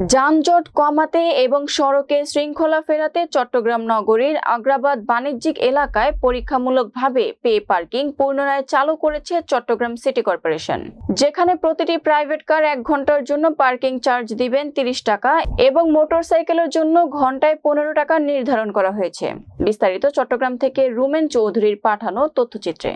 যানজট কমাতে এবং সড়কে শৃঙ্খলা ফেরাতে চট্টগ্রাম নগরীর আগ্রাবাদ বাণিজ্যিক এলাকায় পরীক্ষামূলকভাবে পে পার্কিং পুনরায় চালু করেছে চট্টগ্রাম সিটি কর্পোরেশন, যেখানে প্রতিটি প্রাইভেট কার 1 ঘন্টার জন্য পার্কিং চার্জ দিবেন 30 টাকা এবং মোটরসাইকেলের জন্য ঘন্টায় 15 টাকা নির্ধারণ করা হয়েছে। বিস্তারিত চট্টগ্রাম থেকে রুমেন চৌধুরীর পাঠানো তথ্যচিত্রে।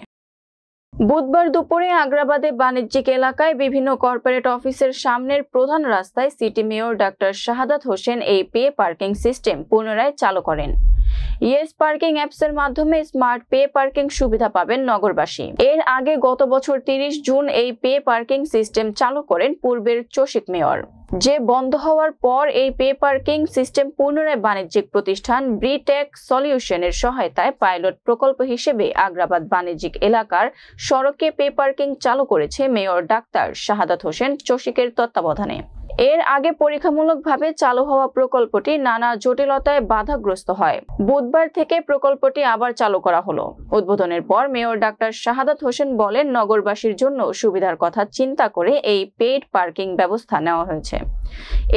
বুধবার দুপুরে আগ্রাবাদে বাণিজ্যিক এলাকায় বিভিন্ন কর্পোরেট অফিসের সামনের প্রধান রাস্তায় city mayor doctor Shahadat Hossain এই পে পার্কিং সিস্টেম পুনরায় চালু করেন। ইয়েস পার্কিং অ্যাপসের মাধ্যমে স্মার্ট পে পার্কিং সুবিধা পাবেন নগরবাসী। এর আগে গত বছর 30 জুন এই পে পার্কিং সিস্টেম চালু করেন পূর্বের চসিক মেয়র, যে বন্ধ হওয়ার পর এই পে পার্কিং সিস্টেম পুনরায় বাণিজ্যিক প্রতিষ্ঠান ব্রিটেক সলিউশনের সহায়তায় পাইলট প্রকল্প হিসেবে আগ্রাবাদ বাণিজ্যিক এলাকার সড়কে পে পার্কিং চালু করেছে মেয়র ডাক্তার শাহাদাত হোসেন চসিকের তত্ত্বাবধানে। এর আগে পরীক্ষামূলকভাবে চালু হওয়া প্রকল্পটি নানা জটিলতায় বাধাগ্রস্ত হয়। বুধবার থেকে প্রকল্পটি আবার চালু করা হলো। উদ্বোধনের পর মেয়র ডাক্তার শাহাদাত হোসেন বলেন, নগরবাসীর জন্য সুবিধার কথা চিন্তা করে এই পেইড পার্কিং ব্যবস্থা নেওয়া হয়েছে।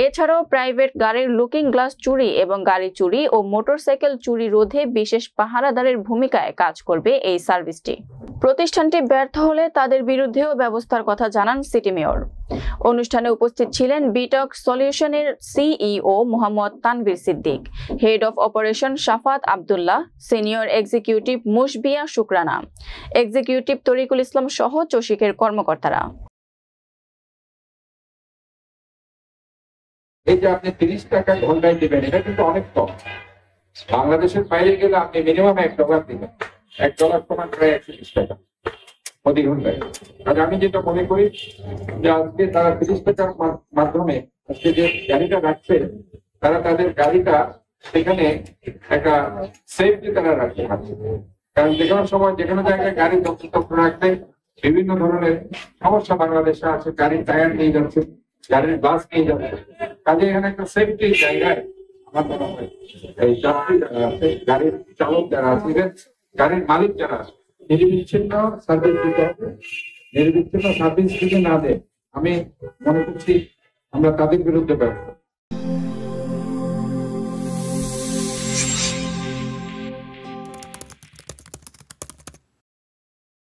এছাড়াও প্রাইভেট গাড়ির লুকিং গ্লাস চুরি এবং গাড়ি চুরি ও মোটরসাইকেল চুরি রোধে বিশেষ পাহারাদারের ভূমিকায় কাজ করবে এই সার্ভিসটি। প্রতিষ্ঠানটি ব্যর্থ হলে তাদের বিরুদ্ধেও ব্যবস্থার কথা জানান সিটি মেয়র। অনুষ্ঠানে উপস্থিত ছিলেন বিটক সলিউশনের CEO Mohammad Tanvir Siddique, head of operation Shafat Abdullah, senior executive Mushbia Shukrana, executive Tarikul Islam সহ চসিকের কর্মকর্তারা। এই যে আপনি 30 টাকা ঘন্টায় দিবেন, এটা কিন্তু অনেক কম। বাংলাদেশের বাইরে গেলে আপনি মিনিমাম $1 দিবেন। $1 সমান প্রায় 120 টাকা প্রতি ঘন্টায়। আর আমি যেটা মনে করি যে আজকে তারা 30 টাকার মাধ্যমে আজকে যে গাড়িটা রাখছে, তারা তাদের গাড়িটা সেখানে একটা সেফটি তারা রাখতে পারছে। কারণ যেকোনো সময় যেকোনো জায়গায় গাড়ি তথ্য রাখতে বিভিন্ন ধরনের সমস্যা বাংলাদেশে আছে। গাড়ির টায়ার নিয়ে যাচ্ছে, গাড়ির গ্লাস নিয়ে যাচ্ছে। কাজে এখানে একটা সেফটি জায়গায় আমার মনে হয় এই যাত্রী যারা আছে, গাড়ির চালক যারা আছে, গাড়ির মালিক যারা আছে, নিরবিচ্ছিন্ন সার্ভিস দিতে হবে। নিরবিচ্ছিন্ন সার্ভিস যদি না দেয়, আমি মনে করছি আমরা তাদের বিরুদ্ধে ব্যবস্থা